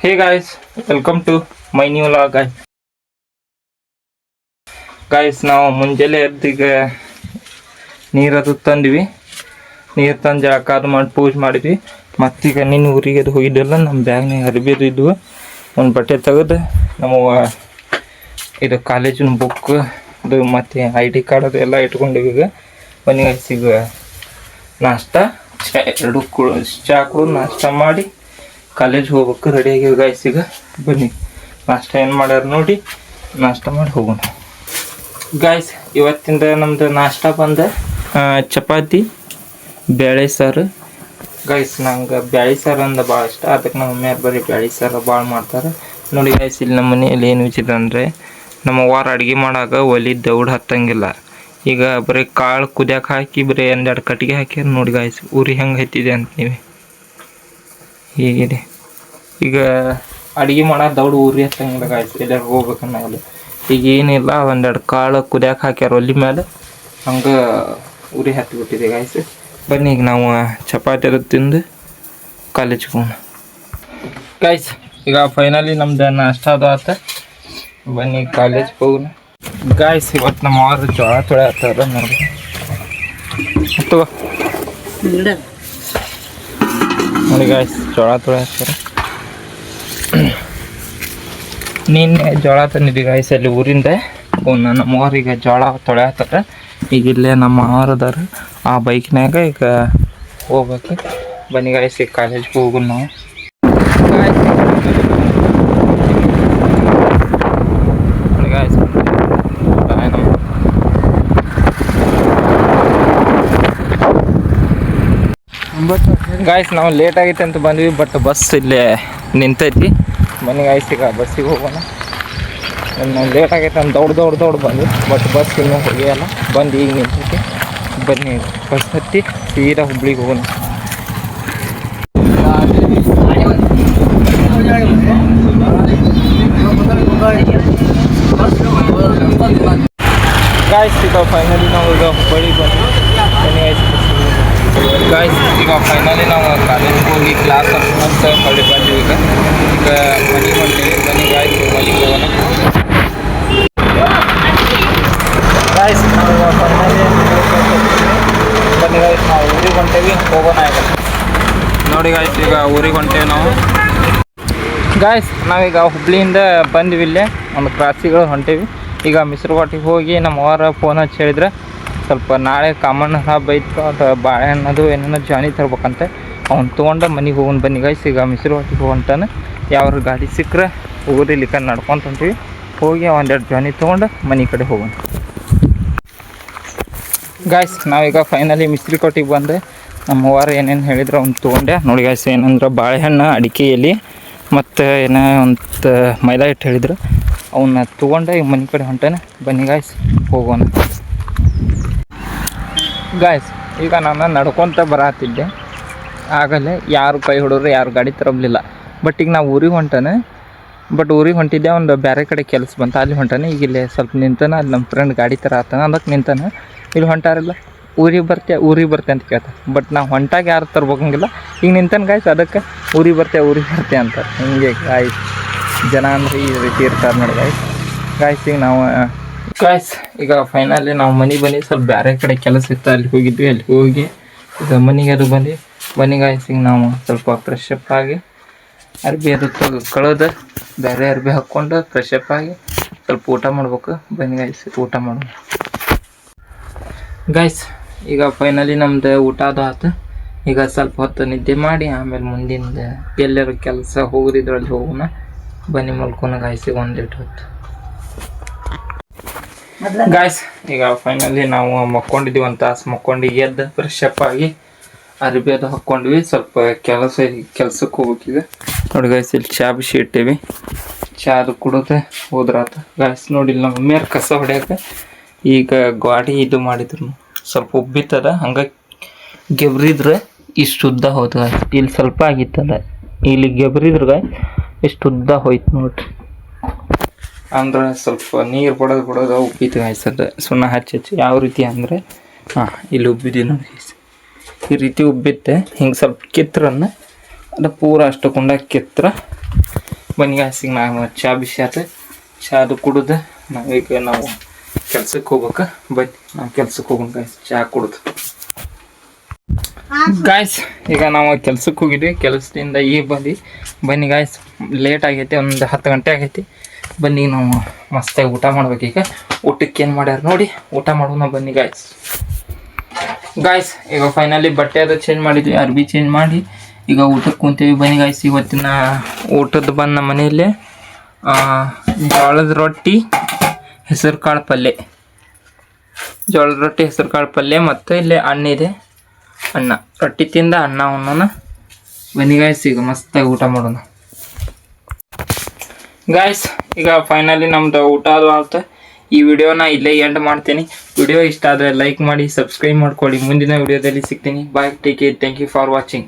Hey guys, welcome to my new vlog. Guys, ನಾವು ಮುಂಜಾನೆ ಎದ್ದೀಗ ನೀರದು ತಂದ್ವಿ. ನೀರು ತಂದು ಜಳಕ ಅದು ಮಾಡಿ ಪೂಜೆ ಮಾಡಿದ್ವಿ. ಮತ್ತೀಗ ನಿನ್ನ ಊರಿಗೆ ಅದು ಹೋಗಿದ್ದೆಲ್ಲ ನಮ್ಮ ಬ್ಯಾಗ್ನಾಗ ಅರಿಬಿದು ಇದ್ವು. ಒಂದು ಬಟ್ಟೆ ತೆಗೆದು ನಮ್ಮ ಇದು ಕಾಲೇಜಿನ ಬುಕ್ ಅದು ಮತ್ತು ID ಕಾರ್ಡ್ ಅದು ಎಲ್ಲ ಇಟ್ಕೊಂಡಿವಿ. ಈಗ ಬನ್ನಿ ಗೈಸ್, ಈಗ ನಾಷ್ಟ ಎರಡು ಚಾ ಕುಡಿದು ನಾಷ್ಟ ಮಾಡಿ ಕಾಲೇಜ್ ಹೋಗ್ಬೇಕು. ರೆಡಿ ಆಗಿವಿ ಗೈಸ್. ಈಗ ಬನ್ನಿ ನಾಷ್ಟ ಏನು ಮಾಡ್ಯಾರ ನೋಡಿ, ನಾಷ್ಟ ಮಾಡಿ ಹೋಗೋಣ ಗಾಯ್ಸ್. ಇವತ್ತಿಂದ ನಮ್ದು ನಾಷ್ಟ ಬಂದ ಚಪಾತಿ ಬೇಳೆ ಸಾರು ಗೈಸ್. ನಂಗೆ ಬೇಳೆ ಸಾರು ಅಂದ ಭಾಳ ಇಷ್ಟ, ಅದಕ್ಕೆ ನಮ್ಮ ಮಮ್ಮಿಯಾರು ಬರೀ ಬೇಳೆ ಸಾರು ಭಾಳ ಮಾಡ್ತಾರೆ ನೋಡಿ ಗೈಸ್. ಇಲ್ಲಿ ನಮ್ಮ ಮನೆಯಲ್ಲಿ ಏನು ವಿಚಿತ್ರ ಅಂದರೆ ನಮ್ಮ ವಾರ ಅಡುಗೆ ಮಾಡಾಗ ಒಲಿ ದೌಡ್ ಹತ್ತಂಗಿಲ್ಲ. ಈಗ ಬರೀ ಕಾಳು ಕುದಿಯಕ್ಕೆ ಹಾಕಿ ಬರೀ ಒಂದೆರಡು ಕಟ್ಟಿಗೆ ಹಾಕ್ಯಾರ ನೋಡಿ ಗಾಯ್ಸ್. ಉರಿ ಹೆಂಗೆ ಹತ್ತಿದೆ ಅಂತ ನೀವು ಹೀಗಿದೆ. ಈಗ ಅಡುಗೆ ಮಾಡೋ ದೌಡು ಉರಿ ಹತ್ತಂಗಿಲ್ಲ ಗಾಯ್ಸ್, ಎಲ್ಲಾರು ಹೋಗ್ಬೇಕನ್ನಾಗಲ್ಲ. ಈಗ ಏನಿಲ್ಲ, ಒಂದೆರಡು ಕಾಳು ಕುದಿಯಕ್ಕೆ ಹಾಕ್ಯಾರ ಒಲಿ ಮೇಲೆ, ಹಂಗೆ ಉರಿ ಹತ್ತಿಬಿಟ್ಟಿದೆ ಗಾಯ್ಸ್. ಬನ್ನಿ ಈಗ ನಾವು ಚಪಾತಿ ಅದು ತಿಂದು ಕಾಲೇಜ್ಗೆ ಹೋಗೋಣ ಗಾಯ್ಸ್. ಈಗ ಫೈನಲಿ ನಮ್ದು ನಾಷ್ಟ ಅದು ಆತ. ಬನ್ನಿ ಕಾಲೇಜ್ಗೆ ಹೋಗೋಣ ಗಾಯ್ಸ್. ಇವತ್ತು ನಮ್ಮ ಅವ್ರು ಜೋಳ ತೊಳೆ ಹತ್ತಾರ ನೋಡಿ. ನೋಡಿ ಗಾಯ್ಸ್, ಜೋಳ ತೊಳೆ ಹತ್ತಾರ. ನಿನ್ನೆ ಜೋಳ ತಂದಿದ್ವಿ ಗಾಯ್ಸ್ ಅಲ್ಲಿ ಊರಿಂದ. ನಮ್ಮ ಅವ್ರಿಗೆ ಜೋಳ ತೊಳೆ ಹತ್ತಾರ. ಈಗ ಇಲ್ಲೇ ನಮ್ಮ ಅವ್ರದಾರ ಆ ಬೈಕ್ನಾಗ ಈಗ ಹೋಗ್ಬೇಕು. ಬನ್ನಿ ಗಾಯ್ಸ್, ಈಗ ಕಾಲೇಜ್ಗೆ ಹೋಗೋಣ ನಾವು ಗಾಯ್ಸ್. ನಾವು ಲೇಟ್ ಆಗೈತೆ ಅಂತ ಬಂದ್ವಿ, ಬಟ್ ಬಸ್ ಇಲ್ಲೇ ನಿಂತೈತಿ. ಬನ್ನಿ ಗಾಯ್ಸ್, ಈಗ ಬಸ್ಸಿಗೆ ಹೋಗೋಣ. ನಾವು ಲೇಟ್ ಆಗೈತೆ ಅಂತ ದೌಡ್ ಬಂದ್ವಿ, ಬಟ್ ಬಸ್ ಇನ್ನೂ ಹೋಗಿಯಲ್ಲ, ಬಂದು ಈಗ ನಿಂತೈತಿ. ಬನ್ನಿ ಬಸ್ ಹತ್ತಿ ಸೀದಾ ಹುಬ್ಳಿಗೆ ಹೋಗೋಣ. ಗಾಯ್ಸ್, ಈಗ ಫೈನಲಿ ನಾವು ಈಗ ಹುಬ್ಬಳ್ಳಿಗೆ ಬಂದ್ವಿ. ಬನ್ನಿ ಗಾಯ್ಸ್, ಈಗ ಫೈನಲಿ ನಾವು ಕಾಲೇಜಿಗೆ ಹೋಗಿ ಕ್ಲಾಸ್ ಅಂತ ಹೊಳ್ಳಿ ಬಂದ್ವಿ. ಈಗ ಮನೆಗೆ ಹೊಂಟೀವಿ. ಬನ್ನಿ ಗಾಯ್ಸ್, ಮನೆಗೆ ಹೋಗೋಣ ಗಾಯ್ಸ್. ನಾವು ಫೈನಲಿ ಬನ್ನಿ ಗಾಯ್ಸ್, ನಾವು ಊರಿಗೆ ಹೊಂಟೇವಿ, ಹೋಗೋಣ ಈಗ ನೋಡಿ ಗಾಯ್ಸ್. ಈಗ ಊರಿಗೆ ಹೊಂಟೇವಿ ನಾವು ಗಾಯ್ಸ್. ನಾವೀಗ ಹುಬ್ಳಿಯಿಂದ ಬಂದ್ವಿ, ಇಲ್ಲೇ ಒಂದು ಕ್ರಾಸಿಗಳು ಹೊಂಟೇವಿ. ಈಗ ಮಿಸ್ರಘಾಟಿಗೆ ಹೋಗಿ ನಮ್ಮ ಅವರ ಫೋನ್ ಹಚ್ಚಿ ಹೇಳಿದ್ರೆ ಸ್ವಲ್ಪ ನಾಳೆ ಕಾಮಣ್ಣ ಹಬ್ಬ ಐತೆ, ಅದು ಬಾಳೆಹಣ್ಣದು ಏನೇನೋ ಜಾನಿ ತರ್ಬೇಕಂತೆ, ಅವ್ನು ತೊಗೊಂಡು ಮನೆಗೆ ಹೋಗೋಣ. ಬನ್ನಿ ಗಾಯ್ಸ್, ಈಗ ಮಿಸ್ರಘಾಟಿಗೆ ಹೊಂಟಾನೆ. ಯಾವ್ರ ಗಾಡಿ ಸಿಕ್ಕರೆ ಊರಿ ಇಲ್ಲಿಕ ನಡ್ಕೊಂತ ಹೊಂಟೀವಿ. ಹೋಗಿ ಒಂದೆರಡು ಜಾನಿ ತೊಗೊಂಡು ಮನೆ ಕಡೆ ಹೋಗೋಣ ಗಾಯ್ಸ್. ನಾವೀಗ ಫೈನಲಿ ಮಿಸ್ರಿಕೋಟಿಗೆ ಬಂದೆ. ನಮ್ಮ ಅವ್ರು ಏನೇನು ಹೇಳಿದ್ರು ಅವ್ನು ತೊಗೊಂಡೆ ನೋಡಿ ಗಾಯ್ಸ್. ಏನಂದ್ರೆ ಬಾಳೆಹಣ್ಣು, ಅಡಿಕೆ ಎಲೆ ಮತ್ತು ಏನೋ ಒಂದು ಮೈದಾ ಹಿಟ್ಟು ಹೇಳಿದ್ರು, ಅವನ್ನ ತೊಗೊಂಡೆ ಈಗ ಮನೆ ಕಡೆ ಹೊಂಟಾನೆ. ಬನ್ನಿ ಗಾಯ್ಸ್, ಹೋಗೋಣ ಗಾಯ್ಸ್. ಈಗ ನಾನು ನಡ್ಕೊತ ಬರತ್ತಿದ್ದೆ, ಆಗಲೇ ಯಾರು ಕೈ ಹೊಡೋರು ಯಾರು ಗಾಡಿ ತರಲಿಲ್ಲ. ಬಟ್ ಈಗ ನಾವು ಊರಿಗೆ ಹೊಂಟಾನೆ. ಬಟ್ ಊರಿಗೆ ಹೊಂಟಿದ್ದೆ, ಒಂದು ಬೇರೆ ಕಡೆ ಕೆಲಸ ಬಂತು, ಅಲ್ಲಿ ಹೊಂಟಾನೆ. ಈಗ ಇಲ್ಲೇ ಸ್ವಲ್ಪ ನಿಂತಾನೆ, ಅಲ್ಲಿ ನಮ್ಮ ಫ್ರೆಂಡ್ ಗಾಡಿ ಥರ ಆತಾನೆ, ಅದಕ್ಕೆ ನಿಂತಾನೆ. ಇಲ್ಲಿ ಹೊಂಟಾರಿಲ್ಲ, ಊರಿಗೆ ಬರ್ತೆ ಅಂತ ಕೇಳ್ತಾರೆ. ಬಟ್ ನಾವು ಹೊಂಟಾಗ ಯಾರು ತರ್ಬೇಕಂಗಿಲ್ಲ. ಈಗ ನಿಂತಾನೆ ಗಾಯ್ಸ್, ಅದಕ್ಕೆ ಊರಿಗೆ ಬರ್ತೆ ಅಂತ. ಹಿಂಗೆ ಗಾಯ್ಸ್, ಜನ ಅಂದರೆ ಈ ರೀತಿ ಇರ್ತಾರೆ ನೋಡಿ ಗಾಯ್ಸ್. ಈಗ ನಾವು ಗಾಯ್ಸ್, ಈಗ ಫೈನಲಿ ನಾವು ಮನೆಗೆ ಬಂದು ಸ್ವಲ್ಪ ಬೇರೆ ಕಡೆ ಕೆಲಸ ಇತ್ತು, ಅಲ್ಲಿ ಹೋಗಿದ್ವಿ. ಅಲ್ಲಿ ಹೋಗಿ ಈಗ ಮನೆಗೆ ಅದು ಬಂದು ಬನ್ನಿ ಗಾಯ್ಸ್. ಈಗ ನಾವು ಸ್ವಲ್ಪ ಫ್ರೆಶ್ ಅಪ್ ಆಗಿ ಅರ್ಬಿ ಅದು ಕಳೆದು ಬೇರೆ ಅರ್ಬಿ ಹಾಕ್ಕೊಂಡು ಫ್ರೆಶ್ ಅಪ್ ಆಗಿ ಸ್ವಲ್ಪ ಊಟ ಮಾಡ್ಬೇಕು. ಬನ್ನಿ ಗಾಯ್ಸ್, ಊಟ ಮಾಡೋಣ ಗಾಯ್ಸ್. ಈಗ ಫೈನಲಿ ನಮ್ದು ಊಟ ಅದು ಆಯ್ತು. ಈಗ ಸ್ವಲ್ಪ ಹೊತ್ತು ನಿದ್ದೆ ಮಾಡಿ ಆಮೇಲೆ ಮುಂದಿನ ಎಲ್ಲರೂ ಕೆಲಸ ಹೋಗೋದಿದ್ರಲ್ಲಿ ಹೋಗೋಣ. ಬನ್ನಿ ಮಲ್ಕೋಣ ಗಾಯ್ಸ್, ಈಗ ಒಂದೆರಡು ಹೊತ್ತು ಗಾಯ್ಸ್. ಈಗ ಫೈನಲಿ ನಾವು ಮಕ್ಕೊಂಡಿದ್ದೀವಿ, ಒಂದು ತಾಸು ಮಕ್ಕೊಂಡು ಎದ್ದು ಫ್ರೆಶ್ ಅಪ್ ಆಗಿ ಅರ್ಬಿ ಅದು ಹಾಕ್ಕೊಂಡ್ವಿ. ಸ್ವಲ್ಪ ಕೆಲ್ಸಕ್ಕೆ ಹೋಗ್ಬೇಕೀಗ ನೋಡಿ ಗಾಯ್ಸ್. ಇಲ್ಲಿ ಚಾ ಬಿಸಿ ಇಟ್ಟೇವಿ, ಚಾ ಅದು ಕುಡಿದ್ರೆ ಹೋದ್ರಾತ ಗಾಯ್ಸ್. ನೋಡಿ ಇಲ್ಲಿ ನಮ್ಮ ಮಮ್ಮಿಯವ್ರು ಕಸ ಹೊಡ್ಯಾಕ ಈಗ ಗಾಡಿ ಇದು ಮಾಡಿದ್ರು, ಸ್ವಲ್ಪ ಉಬ್ಬಿತ್ತದ, ಹಂಗೆ ಗೆಬ್ರಿದ್ರೆ ಇಷ್ಟು ಉದ್ದ ಹೋಯ್ತು ಗಾಯ್ಸ್. ಇಲ್ಲಿ ಸ್ವಲ್ಪ ಆಗಿತ್ತದ, ಇಲ್ಲಿ ಗೆಬ್ರಿದ್ರೆ ಇಷ್ಟು ಉದ್ದ ಹೋಯ್ತು ನೋಡ್ರಿ. ಅಂದ್ರೆ ಸ್ವಲ್ಪ ನೀರು ಬಿಡೋದು ಉಬ್ಬಿತ್ತು ಗಾಯ್ಸ್. ಅದು ಸುಣ್ಣ ಹಚ್ಚಿ ಯಾವ ರೀತಿ ಅಂದರೆ ಇಲ್ಲಿ ಉಬ್ಬಿದ್ದೀವಿ ನೋಡಿ ಗಾಯ್ಸ್. ಈ ರೀತಿ ಉಬ್ಬಿತ್ತೆ. ಹಿಂಗೆ ಸ್ವಲ್ಪ ಕಿತ್ರನ್ನ ಅದು ಪೂರ ಅಷ್ಟು ಕುಂಡ ಕಿತ್ರ ಬನ್ನಿ ಗಾಯ್ಸ್, ಈಗ ನಾವು ಚಹಾ ಬಿಸಿ ಆಯ್ತು, ಚಾದು ಕುಡಿದು ನಾವೀಗ ನಾವು ಕೆಲ್ಸಕ್ಕೆ ಹೋಗ್ಬೇಕು. ಬನ್ನಿ ನಾವು ಕೆಲ್ಸಕ್ಕೆ ಹೋಗೋಣ ಗಾಯ್ಸ್, ಚಹಾ ಕುಡಿದು. ಗಾಯ್ಸ್ ಈಗ ನಾವು ಕೆಲ್ಸಕ್ಕೆ ಹೋಗಿದ್ವಿ, ಕೆಲಸದಿಂದ ಈಗ ಬನ್ನಿ ಗಾಯ್ಸ್, ಲೇಟ್ ಆಗೈತಿ, ಒಂದು 10 ಗಂಟೆ ಆಗೈತಿ. ಬನ್ನಿ ನಾವು ಮಸ್ತಾಗಿ ಊಟ ಮಾಡ್ಬೇಕು. ಈಗ ಊಟಕ್ಕೆ ಏನು ಮಾಡ್ಯಾರ ನೋಡಿ, ಊಟ ಮಾಡೋಣ ಬನ್ನಿ ಗಾಯ್ಸ್. ಈಗ ಫೈನಲಿ ಬಟ್ಟೆ ಅದು ಚೇಂಜ್ ಮಾಡಿದ್ವಿ, ಅರ್ಬಿ ಚೇಂಜ್ ಮಾಡಿ ಈಗ ಊಟಕ್ಕೆ ಕುಂತೀವಿ. ಬನ್ನಿ ಗಾಯ್ಸ್, ಇವತ್ತಿನ ಊಟದ ಬಂದು ನಮ್ಮ ಮನೆಯಲ್ಲಿ ಜೋಳದ ರೊಟ್ಟಿ, ಹೆಸರು ಕಾಳು ಪಲ್ಯ, ಜೋಳದ ರೊಟ್ಟಿ, ಹೆಸರು ಕಾಳು ಪಲ್ಯ, ಮತ್ತು ಇಲ್ಲಿ ಅನ್ನ ಇದೆ. ಅನ್ನ ರೊಟ್ಟಿ ತಿಂದ ಅನ್ನ ಉಣ್ಣೋಣ. ಬನ್ನಿ ಗಾಯ್ಸ್, ಈಗ ಮಸ್ತಾಗಿ ಊಟ ಮಾಡೋಣ. ಗಾಯ್ಸ್ ಈಗ ಫೈನಲಿ ನಮ್ದು ಊಟ ಅದು ಆಯ್ತು. ಈ ವಿಡಿಯೋನ ಇಲ್ಲೇ ಎಂಡ್ ಮಾಡ್ತೀನಿ. ವಿಡಿಯೋ ಇಷ್ಟ ಆದರೆ ಲೈಕ್ ಮಾಡಿ, ಸಬ್ಸ್ಕ್ರೈಬ್ ಮಾಡ್ಕೊಳ್ಳಿ. ಮುಂದಿನ ವಿಡಿಯೋದಲ್ಲಿ ಸಿಗ್ತೀನಿ. Bye, take care, thank you for watching.